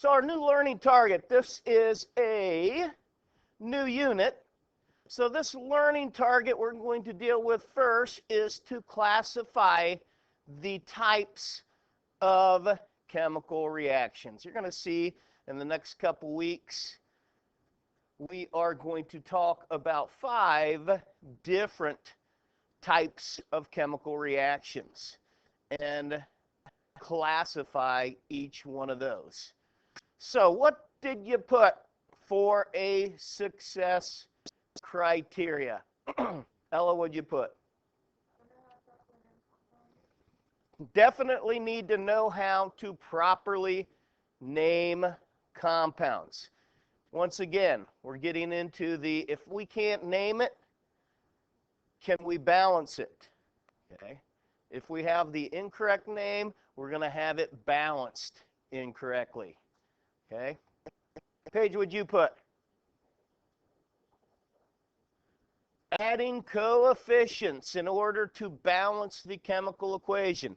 So our new learning target, this is a new unit. So this learning target we're going to deal with first is to classify the types of chemical reactions. You're going to see in the next couple weeks, we are going to talk about 5 different types of chemical reactions and classify each one of those. So what did you put for a success criteria? Ella, what'd you put? Definitely need to know how to properly name compounds. Once again, we're getting into the, if we can't name it, can we balance it? Okay. If we have the incorrect name, we're going to have it balanced incorrectly. Okay. Paige, what'd you put? Adding coefficients in order to balance the chemical equation.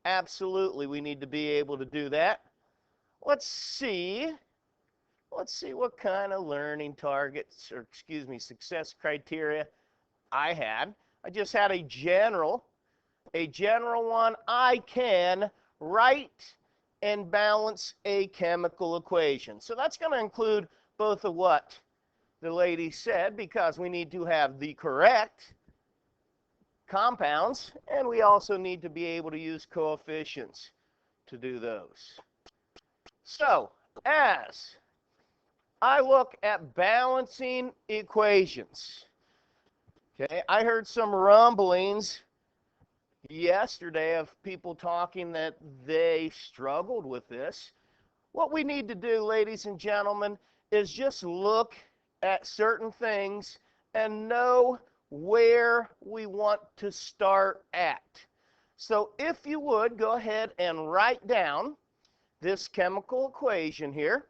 Absolutely, we need to be able to do that. Let's see what kind of learning targets, or excuse me, success criteria I had. I just had a general one. I can write and balance a chemical equation. So that's going to include both of what the lady said, because we need to have the correct compounds, and we also need to be able to use coefficients to do those. So, as I look at balancing equations, okay, I heard some rumblings yesterday of people talking that they struggled with this. What we need to do, ladies and gentlemen, is just look at certain things and know where we want to start at. So if you would, go ahead and write down this chemical equation here.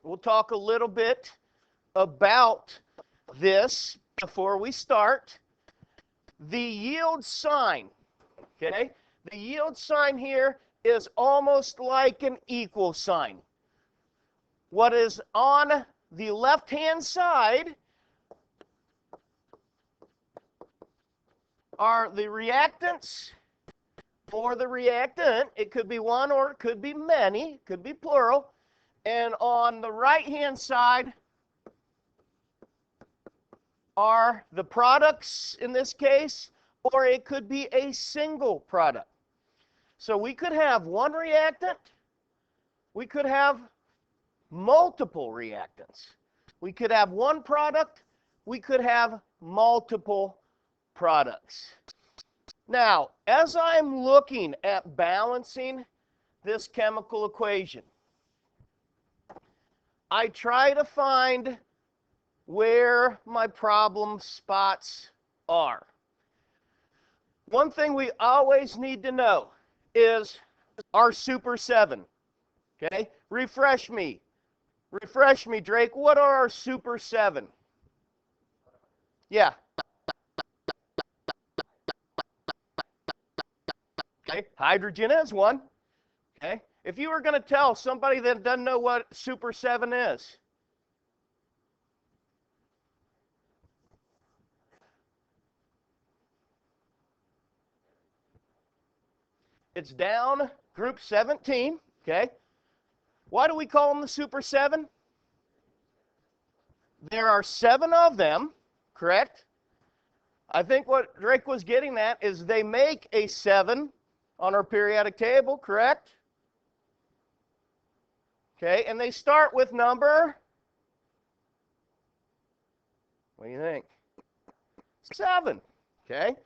We'll talk a little bit about this before we start. The yield sign, okay? The yield sign here is almost like an equal sign. What is on the left-hand side are the reactants or the reactant. It could be one or it could be many, it could be plural. And on the right-hand side are the products in this case, or it could be a single product. So we could have one reactant, we could have multiple reactants. We could have one product, we could have multiple products. Now, as I'm looking at balancing this chemical equation, I try to find where my problem spots are. One thing we always need to know is our Super 7. Okay? Refresh me, Drake. What are our Super 7? Yeah. Okay, hydrogen is one. Okay? If you were going to tell somebody that doesn't know what Super 7 is, it's down group 17, okay? Why do we call them the Super 7? There are 7 of them, correct? I think what Drake was getting at is they make a 7 on our periodic table, correct? Okay, and they start with number, what do you think? 7, okay?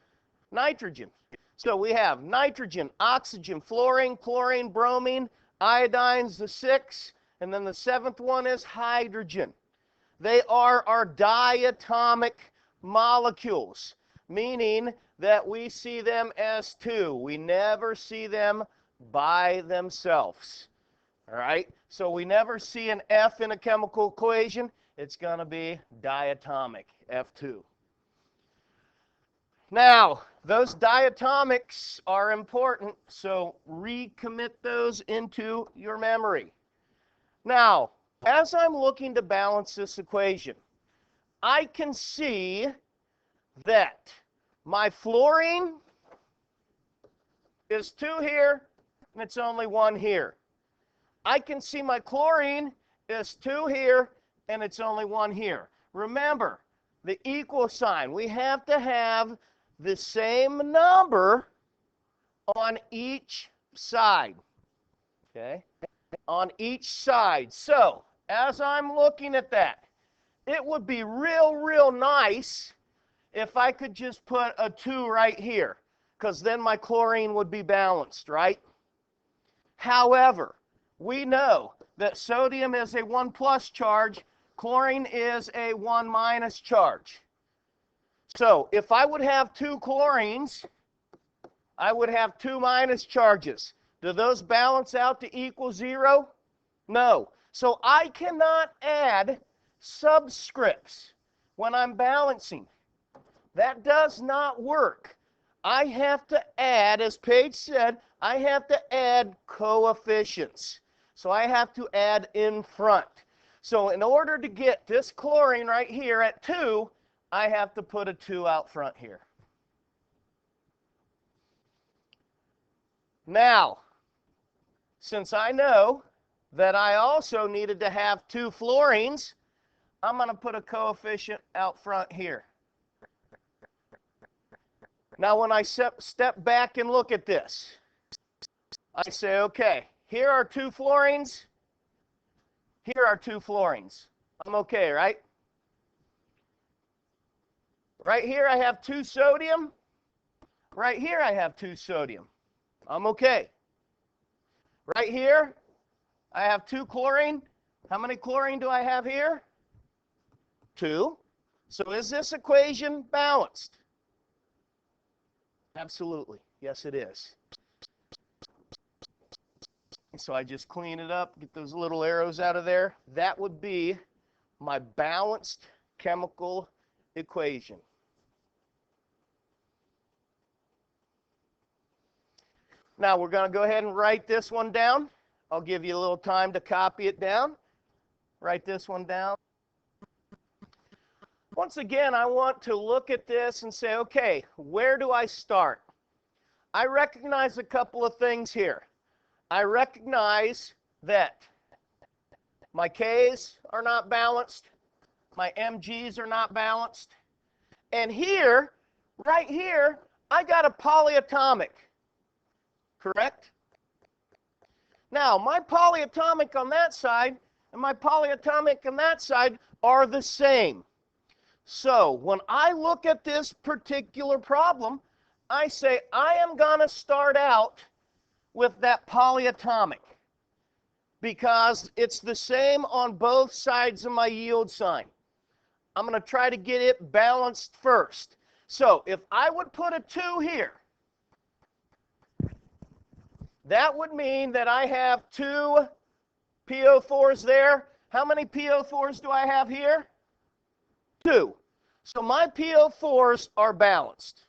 Nitrogen. So we have nitrogen, oxygen, fluorine, chlorine, bromine, iodine's the 6, and then the 7th one is hydrogen. They are our diatomic molecules, meaning that we see them as 2. We never see them by themselves. All right? So we never see an F in a chemical equation. It's going to be diatomic, F2. Now, those diatomics are important, so recommit those into your memory. Now, as I'm looking to balance this equation, I can see that my fluorine is 2 here, and it's only 1 here. I can see my chlorine is 2 here, and it's only 1 here. Remember, the equal sign. We have to have the same number on each side. Okay? On each side. So, as I'm looking at that, it would be real nice if I could just put a 2 right here, because then my chlorine would be balanced, right? However, we know that sodium is a 1+ charge, chlorine is a 1- charge. So if I would have 2 chlorines, I would have 2- charges. Do those balance out to equal 0? No. So I cannot add subscripts when I'm balancing. That does not work. I have to add, as Paige said, I have to add coefficients. So I have to add in front. So in order to get this chlorine right here at 2, I have to put a 2 out front here. Now, since I know that I also needed to have 2 fluorines, I'm going to put a coefficient out front here. Now, when I step back and look at this, I say, okay, here are 2 fluorines. Here are 2 fluorines. I'm okay, right? Right here, I have 2 sodium. Right here, I have 2 sodium. I'm okay. Right here, I have 2 chlorine. How many chlorine do I have here? 2. So is this equation balanced? Absolutely. Yes, it is. So I just clean it up, get those little arrows out of there. That would be my balanced chemical equation. Now we're going to go ahead and write this one down. I'll give you a little time to copy it down. Write this one down. Once again, I want to look at this and say, okay, where do I start? I recognize a couple of things here. I recognize that my K's are not balanced, my Mg's are not balanced, and here, right here, I got a polyatomic, correct? Now, my polyatomic on that side and my polyatomic on that side are the same. So, when I look at this particular problem, I say I am going to start out with that polyatomic because it's the same on both sides of my yield sign. I'm going to try to get it balanced first. So if I would put a 2 here, that would mean that I have 2 PO4s there. How many PO4s do I have here? 2. So my PO4s are balanced.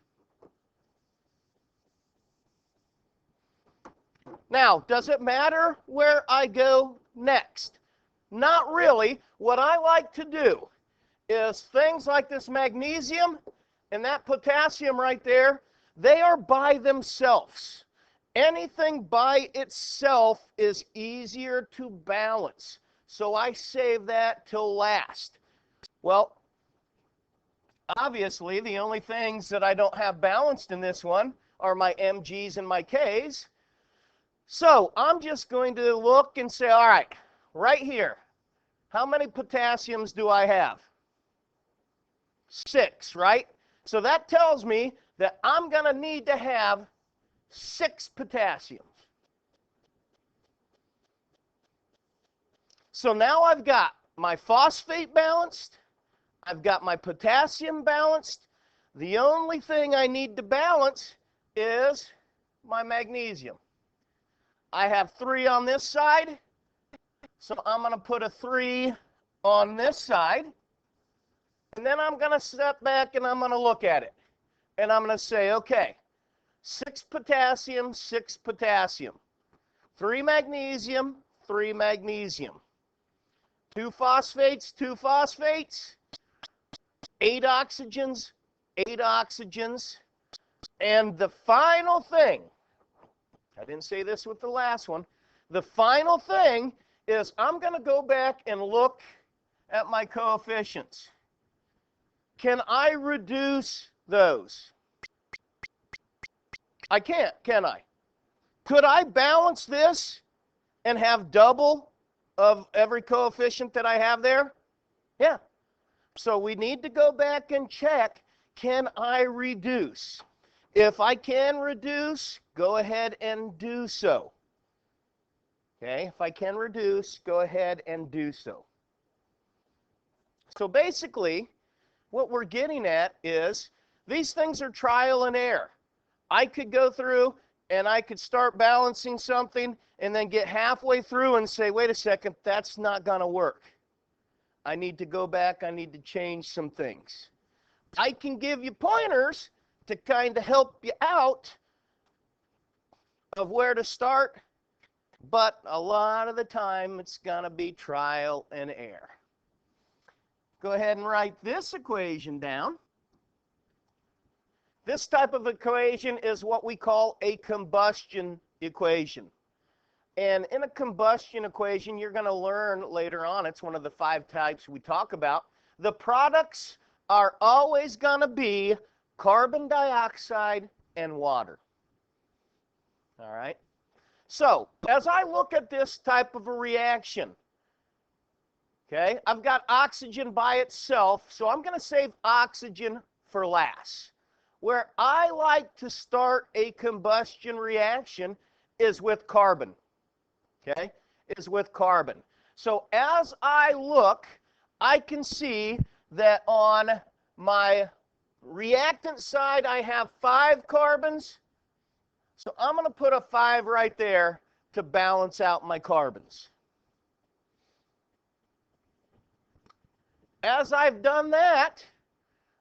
Now, does it matter where I go next? Not really. What I like to do is things like this magnesium and that potassium right there, they are by themselves. Anything by itself is easier to balance. So I save that till last. Well, obviously, the only things that I don't have balanced in this one are my Mg's and my K's. So I'm just going to look and say, all right, right here, how many potassiums do I have? 6, right? So that tells me that I'm going to need to have 6 potassiums. So now I've got my phosphate balanced, I've got my potassium balanced. The only thing I need to balance is my magnesium. I have 3 on this side, so I'm going to put a 3 on this side. And then I'm going to step back and I'm going to look at it. And I'm going to say, okay, 6 potassium, 6 potassium. 3 magnesium, 3 magnesium. 2 phosphates, 2 phosphates, 8 oxygens, 8 oxygens. And the final thing, I didn't say this with the last one, the final thing is I'm going to go back and look at my coefficients. Can I reduce those? I can't, can I? Could I balance this and have double of every coefficient that I have there? Yeah. So we need to go back and check, can I reduce? If I can reduce, go ahead and do so. Okay, if I can reduce, go ahead and do so. So basically, what we're getting at is these things are trial and error. I could go through and I could start balancing something and then get halfway through and say, wait a second, that's not going to work. I need to go back, I need to change some things. I can give you pointers to kind of help you out of where to start, but a lot of the time it's going to be trial and error. Go ahead and write this equation down. This type of equation is what we call a combustion equation. And in a combustion equation, you're going to learn later on, it's one of the 5 types we talk about, the products are always going to be carbon dioxide and water. All right? So, as I look at this type of a reaction, okay, I've got oxygen by itself, so I'm going to save oxygen for last. Where I like to start a combustion reaction is with carbon. Okay, is with carbon. So as I look, I can see that on my reactant side, I have 5 carbons. So I'm going to put a 5 right there to balance out my carbons. As I've done that,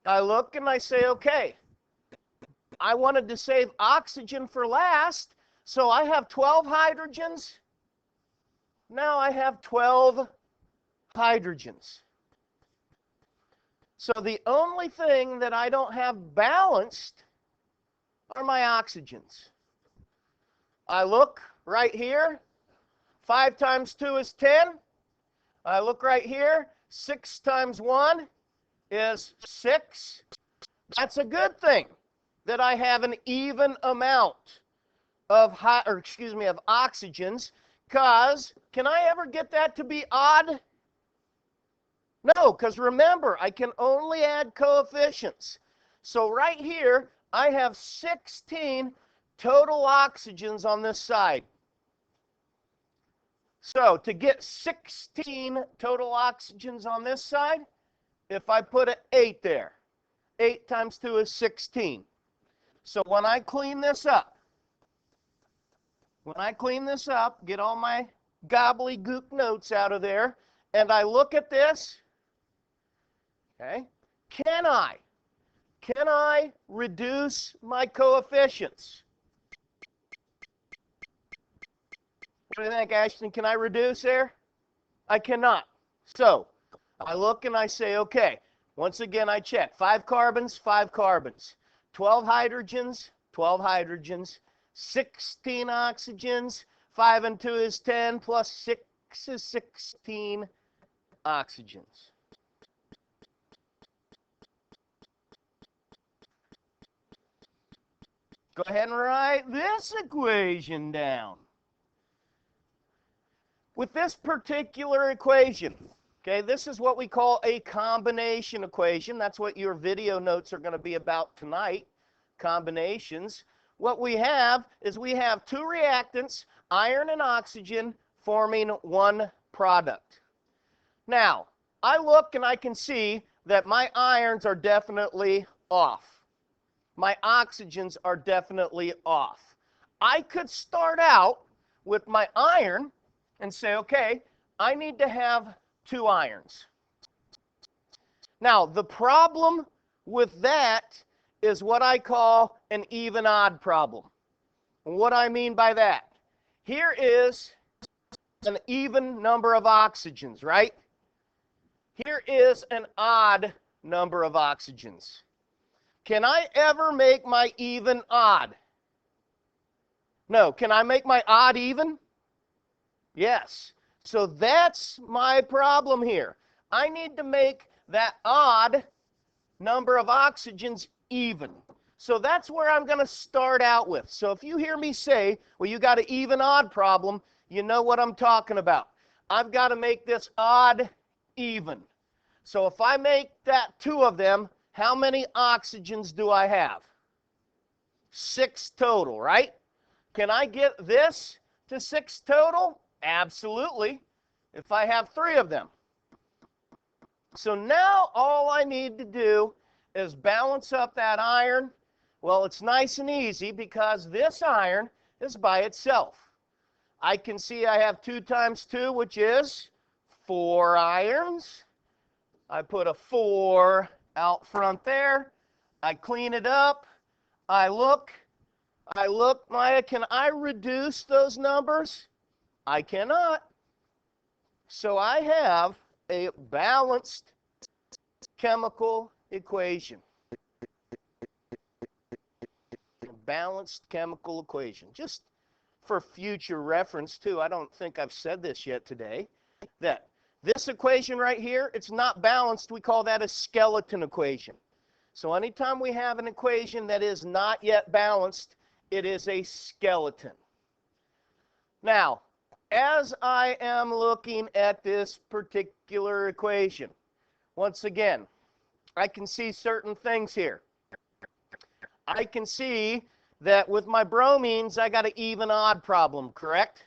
I look and I say, okay, I wanted to save oxygen for last, so I have 12 hydrogens. Now I have 12 hydrogens. So the only thing that I don't have balanced are my oxygens. I look right here, 5 times 2 is 10. I look right here, 6 times 1 is 6. That's a good thing that I have an even amount of oxygens, because can I ever get that to be odd? No, because remember, I can only add coefficients. So right here, I have 16 total oxygens on this side. So to get 16 total oxygens on this side, if I put an 8 there, 8 times 2 is 16. So when I clean this up, get all my gobbledygook notes out of there, and I look at this, okay, can I reduce my coefficients? What do you think, Ashton? Can I reduce there? I cannot. So I look and I say, okay, once again I check. 5 carbons, 5 carbons. 12 hydrogens, 12 hydrogens. 16 oxygens. 5 and 2 is 10, plus 6 is 16 oxygens. Go ahead and write this equation down. With this particular equation, okay, this is what we call a combination equation. That's what your video notes are going to be about tonight, combinations. What we have is we have 2 reactants, iron and oxygen, forming one product. Now, I look and I can see that my irons are definitely off. My oxygens are definitely off. I could start out with my iron and say, okay, I need to have 2 irons. Now, the problem with that is what I call an even-odd problem. And what I mean by that, here is an even number of oxygens, right? Here is an odd number of oxygens. Can I ever make my even odd? No. Can I make my odd even? Yes. So that's my problem here. I need to make that odd number of oxygens even. So that's where I'm going to start out with. So if you hear me say, well, you got an even odd problem, you know what I'm talking about. I've got to make this odd even. So if I make that 2 of them, how many oxygens do I have? 6 total, right? Can I get this to 6 total? Absolutely, if I have 3 of them. So now all I need to do is balance up that iron. Well, it's nice and easy because this iron is by itself. I can see I have 2 times 2, which is 4 irons. I put a 4 out front there. I clean it up. I look. Maya, can I reduce those numbers? I cannot. So I have a balanced chemical equation. A balanced chemical equation. Just for future reference, too, I don't think I've said this yet today, that this equation right here, it's not balanced. We call that a skeleton equation. So anytime we have an equation that is not yet balanced, it is a skeleton. Now, as I am looking at this particular equation, once again, I can see certain things here. I can see that with my bromines, I got an even odd problem, correct?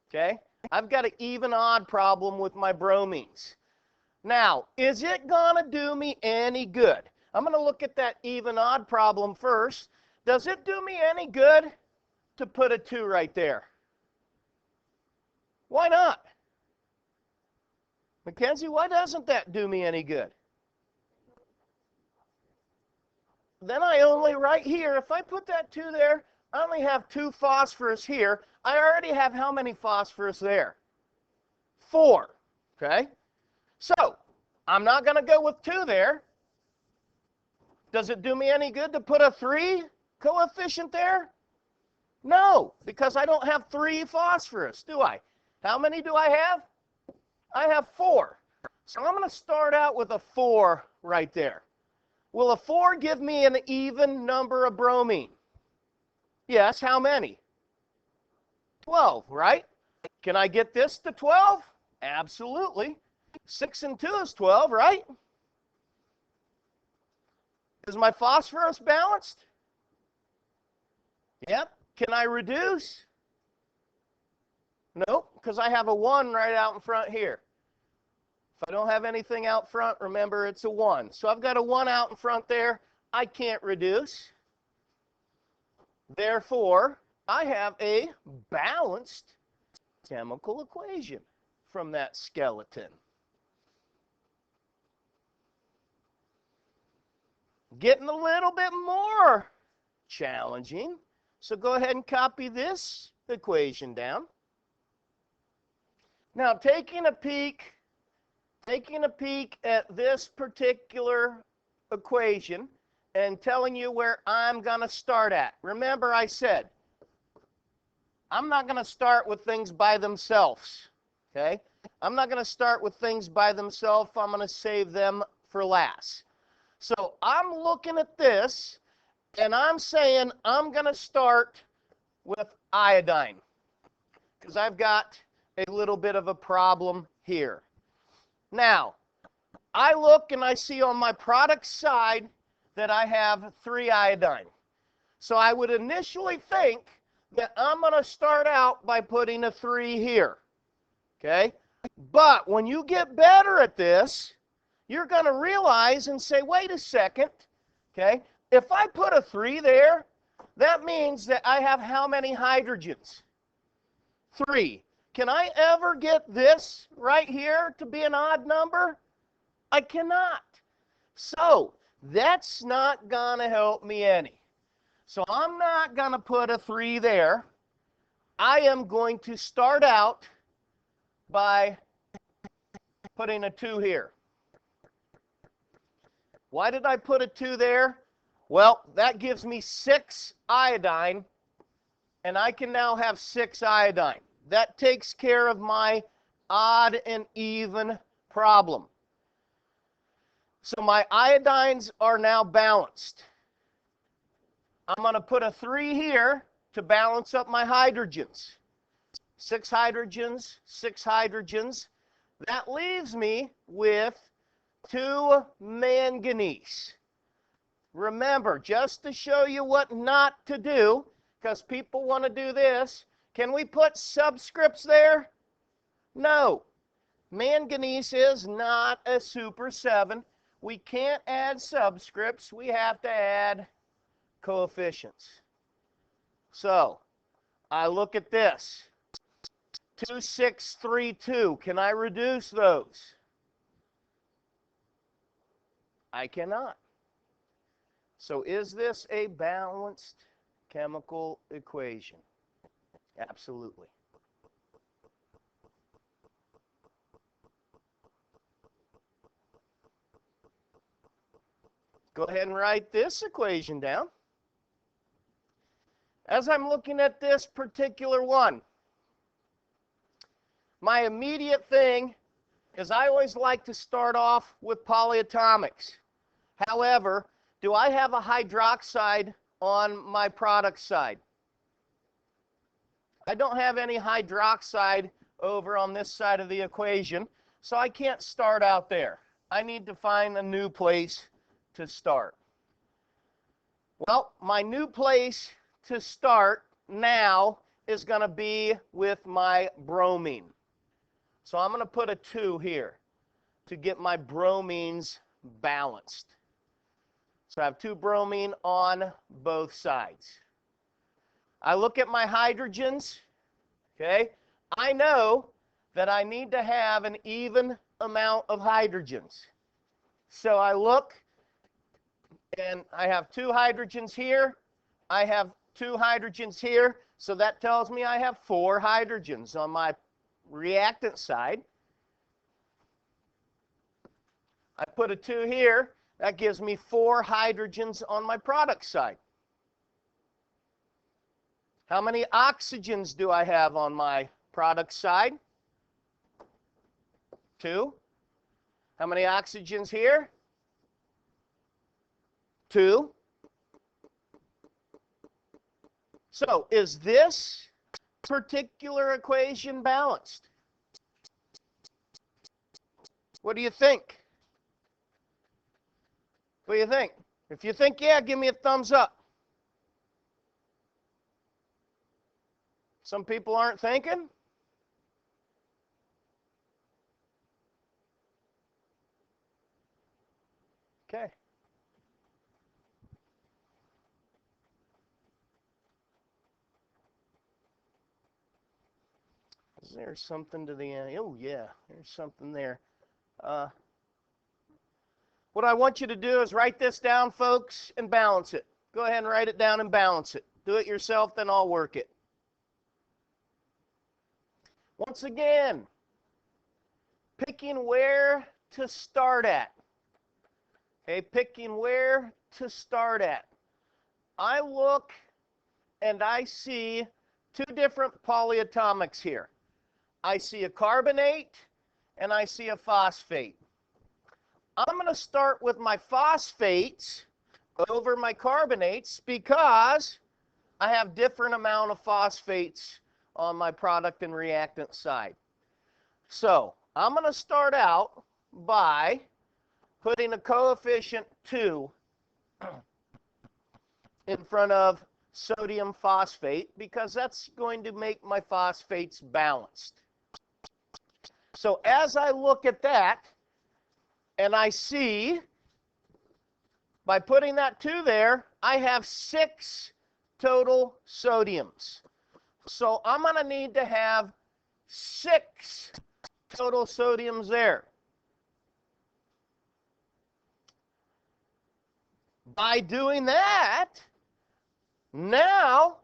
Okay, I've got an even odd problem with my bromines. Now, is it going to do me any good? I'm going to look at that even odd problem first. Does it do me any good to put a 2 right there? Why not? Mackenzie, why doesn't that do me any good? Then I only, right here, if I put that 2 there, I only have 2 phosphorus here. I already have how many phosphorus there? 4, okay? So, I'm not going to go with 2 there. Does it do me any good to put a 3 coefficient there? No, because I don't have 3 phosphorus, do I? How many do I have? I have 4. So I'm going to start out with a 4 right there. Will a 4 give me an even number of bromine? Yes, how many? 12, right? Can I get this to 12? Absolutely. 6 and 2 is 12, right? Is my phosphorus balanced? Yep. Can I reduce? Nope, because I have a 1 right out in front here. If I don't have anything out front, remember it's a 1. So I've got a 1 out in front there. I can't reduce. Therefore, I have a balanced chemical equation from that skeleton. Getting a little bit more challenging. So go ahead and copy this equation down. Now, taking a peek at this particular equation and telling you where I'm going to start at. Remember, I said, I'm not going to start with things by themselves, okay? I'm not going to start with things by themselves. I'm going to save them for last. So I'm looking at this, and I'm saying I'm going to start with iodine because I've got a little bit of a problem here. Now, I look and I see on my product side that I have 3 iodine. So I would initially think that I'm going to start out by putting a 3 here, okay? But when you get better at this, you're going to realize and say, wait a second, okay? If I put a 3 there, that means that I have how many hydrogens? 3. Can I ever get this right here to be an odd number? I cannot. So that's not going to help me any. So I'm not going to put a 3 there. I am going to start out by putting a 2 here. Why did I put a 2 there? Well, that gives me 6 iodine, and I can now have 6 iodine. That takes care of my odd and even problem. So my iodines are now balanced. I'm going to put a 3 here to balance up my hydrogens. 6 hydrogens, 6 hydrogens. That leaves me with 2 manganese. Remember, just to show you what not to do, because people want to do this, can we put subscripts there? No. Manganese is not a super 7. We can't add subscripts. We have to add coefficients. So, I look at this. 2, 6, 3, 2. Can I reduce those? I cannot. So is this a balanced chemical equation? Absolutely. Go ahead and write this equation down. As I'm looking at this particular one, my immediate thing is I always like to start off with polyatomics. However, do I have a hydroxide on my product side? I don't have any hydroxide over on this side of the equation, so I can't start out there. I need to find a new place to start. Well, my new place to start now is going to be with my bromine. So I'm going to put a 2 here to get my bromines balanced. So I have 2 bromine on both sides. I look at my hydrogens, okay? I know that I need to have an even amount of hydrogens. So I look, and I have 2 hydrogens here. I have 2 hydrogens here. So that tells me I have 4 hydrogens on my reactant side. I put a 2 here. That gives me 4 hydrogens on my product side. How many oxygens do I have on my product side? 2. How many oxygens here? 2. So is this particular equation balanced? What do you think? What do you think? If you think yeah, give me a thumbs up. Some people aren't thinking. Okay. Is there something to the end? Oh, yeah, there's something there. What I want you to do is write this down, folks, and balance it. Go ahead and write it down and balance it. Do it yourself, then I'll work it. Once again, picking where to start at. Okay, picking where to start at. I look and I see 2 different polyatomics here. I see a carbonate and I see a phosphate. I'm going to start with my phosphates over my carbonates because I have different amount of phosphates on my product and reactant side. So I'm going to start out by putting a coefficient 2 in front of sodium phosphate because that's going to make my phosphates balanced. So as I look at that, and I see, by putting that 2 there, I have 6 total sodiums. So I'm going to need to have 6 total sodiums there. By doing that, now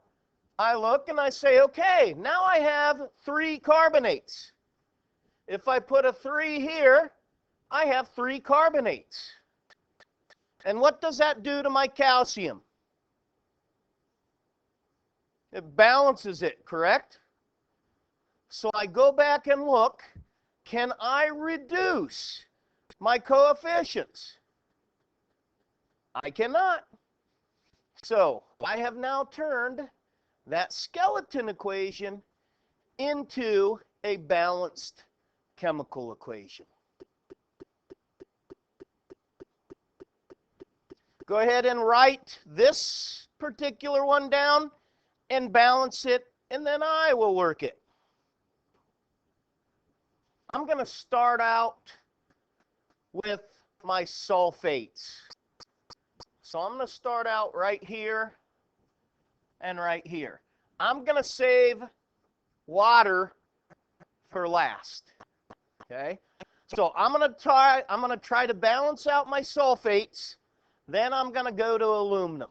I look and I say, okay, now I have 3 carbonates. If I put a 3 here, I have 3 carbonates. And what does that do to my calcium? It balances it, correct? So I go back and look, can I reduce my coefficients? I cannot. So I have now turned that skeleton equation into a balanced chemical equation. Go ahead and write this particular one down and balance it, and then I will work it. I'm going to start out with my sulfates. So I'm going to start out right here and right here. I'm going to save water for last. Okay? So I'm going to try to balance out my sulfates. Then I'm going to go to aluminum.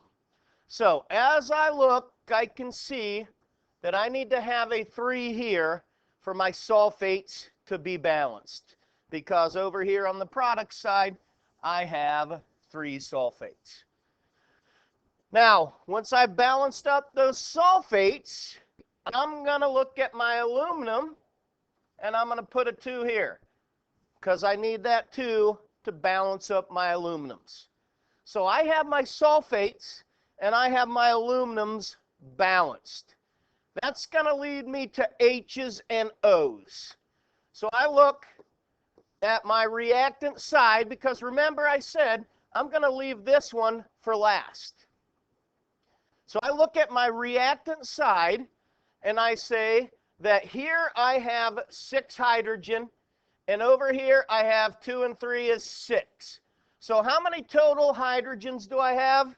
So as I look, I can see that I need to have a 3 here for my sulfates to be balanced, because over here on the product side, I have 3 sulfates. Now, once I've balanced up those sulfates, I'm going to look at my aluminum, and I'm going to put a 2 here, because I need that 2 to balance up my aluminums. So I have my sulfates, and I have my aluminums balanced. That's going to lead me to H's and O's. So I look at my reactant side, because remember I said I'm going to leave this one for last. So I look at my reactant side, and I say that here I have 6 hydrogen, and over here I have 2 and 3 is 6. So how many total hydrogens do I have?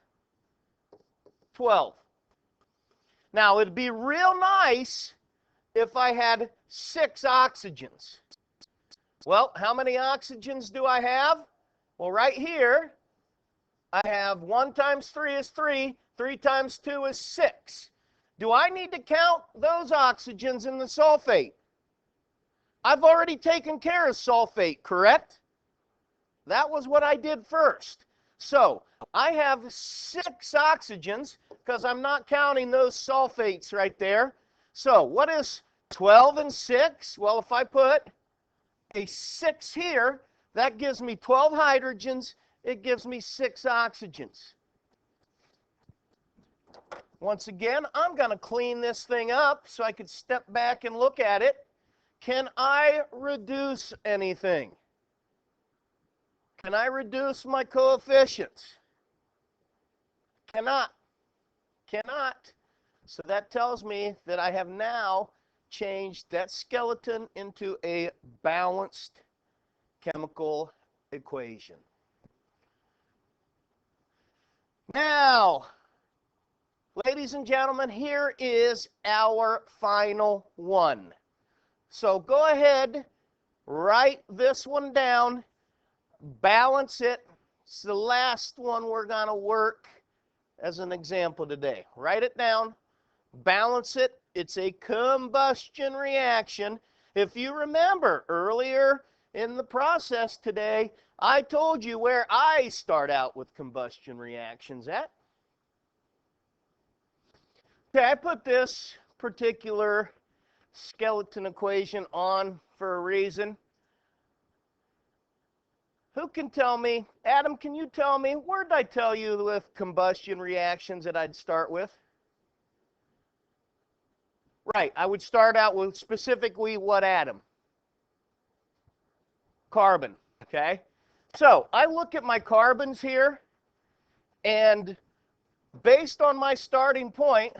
12. Now, it'd be real nice if I had 6 oxygens. Well, how many oxygens do I have? Well, right here, I have 1 times 3 is 3, 3 times 2 is 6. Do I need to count those oxygens in the sulfate? I've already taken care of sulfate, correct? That was what I did first. So I have 6 oxygens because I'm not counting those sulfates right there. So what is 12 and 6? Well, if I put a 6 here, that gives me 12 hydrogens. It gives me 6 oxygens. Once again, I'm going to clean this thing up so I could step back and look at it. Can I reduce anything? Can I reduce my coefficients? Cannot. Cannot. So that tells me that I have now changed that skeleton into a balanced chemical equation. Now, ladies and gentlemen, here is our final one. So go ahead, write this one down, balance it. It's the last one we're going to work as an example today. Write it down, balance it. It's a combustion reaction. If you remember earlier in the process today, I told you where I start out with combustion reactions at. Okay, I put this particular skeleton equation on for a reason. Who can tell me? Adam, can you tell me, where did I tell you with combustion reactions that I'd start with? Right, I would start out with specifically what atom? Carbon, okay? So I look at my carbons here, and based on my starting point,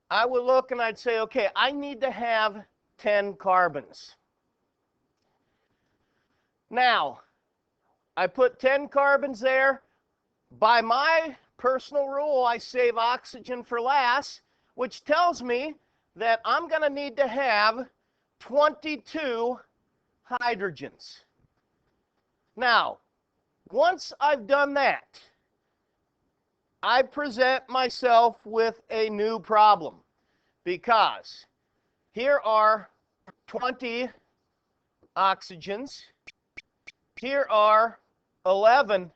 I would look and I'd say, okay, I need to have 10 carbons. Now, I put 10 carbons there. By my personal rule, I save oxygen for last, which tells me that I'm going to need to have 22 hydrogens. Now, once I've done that, I present myself with a new problem, because here are 20 oxygens. Here are 11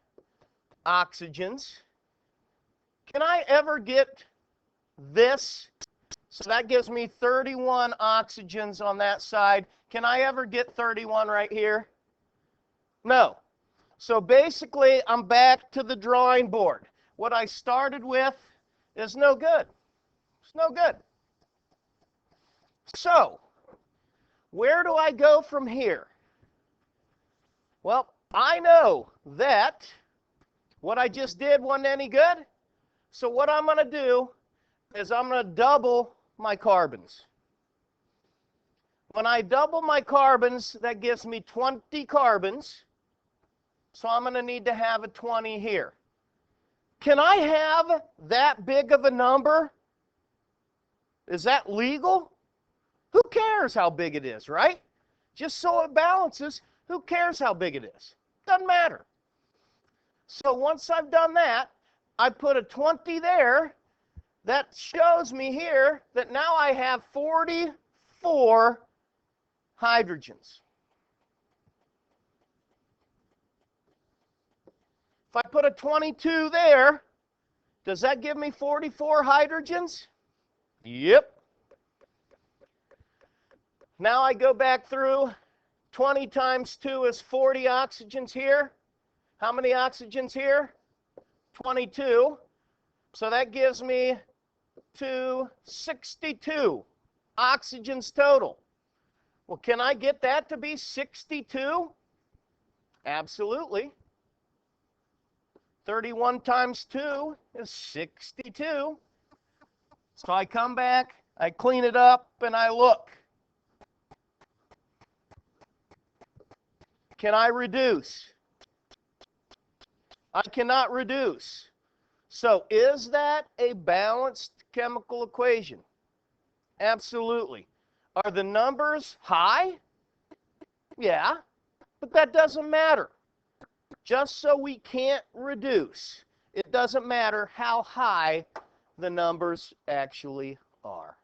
oxygens. Can I ever get this? So that gives me 31 oxygens on that side. Can I ever get 31 right here? No. So basically, I'm back to the drawing board. What I started with is no good. It's no good. So, where do I go from here? Well, I know that what I just did wasn't any good. So what I'm going to do is I'm going to double my carbons. When I double my carbons, that gives me 20 carbons. So I'm going to need to have a 20 here. Can I have that big of a number? Is that legal? Who cares how big it is, right? Just so it balances, who cares how big it is? Doesn't matter. So once I've done that, I put a 20 there. That shows me here that now I have 44 hydrogens. If I put a 22 there, does that give me 44 hydrogens? Yep. Now I go back through. 20 times 2 is 40 oxygens here. How many oxygens here? 22. So that gives me 62 oxygens total. Well, can I get that to be 62? Absolutely. 31 times 2 is 62. So I come back, I clean it up, and I look. Can I reduce? I cannot reduce. So is that a balanced chemical equation? Absolutely. Are the numbers high? Yeah, but that doesn't matter. Just so we can't reduce, it doesn't matter how high the numbers actually are.